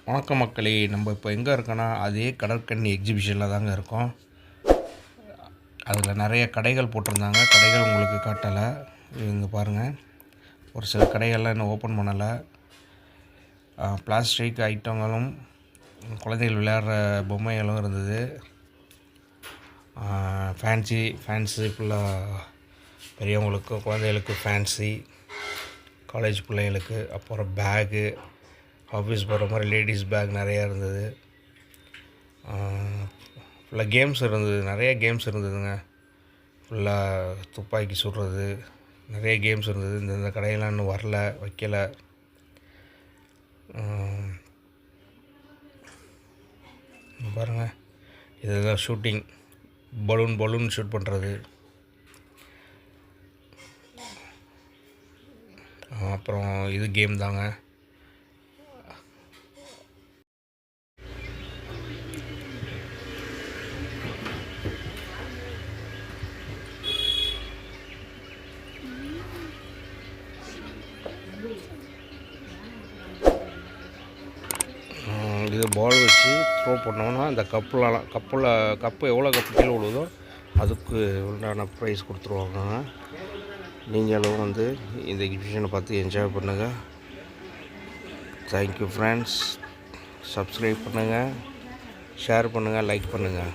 வணக்கம் மக்களே, நம்ம இப்போ எங்கே இருக்கோன்னா அதே கடற்கன்னி எக்ஸிபிஷனில் தாங்க இருக்கோம். அதில் நிறைய கடைகள் போட்டிருந்தாங்க. கடைகள் உங்களுக்கு காட்டலை, இங்கே பாருங்கள். ஒரு சில கடைகள்லாம் இன்னும் ஓப்பன் பண்ணலை. பிளாஸ்டிக் ஐட்டங்களும் குழந்தைகள் விளையாடுற பொம்மைகளும் இருந்தது. ஃபேன்சி ஃபுல்லாக பெரியவங்களுக்கு, குழந்தைகளுக்கு ஃபேன்சி, காலேஜ் பிள்ளைங்களுக்கு, அப்புறம் பேகு, ஆஃபீஸ் போகிற மாதிரி லேடிஸ் பேக் நிறையா இருந்தது. ஃபுல்லாக கேம்ஸ் இருந்தது, நிறைய கேம்ஸ் இருந்ததுங்க. ஃபுல்லாக துப்பாக்கி சுடுறது, நிறைய கேம்ஸ் இருந்தது. இந்த கடையெல்லாம் இன்னும் வரல, வைக்கலை. பாருங்கள், இதெல்லாம் ஷூட்டிங், பலூன் ஷூட் பண்ணுறது. அப்புறம் இது கேம் தாங்க. இது பால் வச்சு த்ரோ பண்ணோன்னா அந்த கப்பு எவ்வளோ கப்பு கீழே விழுதோ அதுக்கு உண்டான ப்ரைஸ் கொடுத்துருவாங்க. நீங்களும் வந்து இந்த எக்ஸிபிஷனை பார்த்து என்ஜாய் பண்ணுங்கள். Thank you friends. சப்ஸ்கிரைப் பண்ணுங்கள், ஷேர் பண்ணுங்கள், லைக் பண்ணுங்கள்.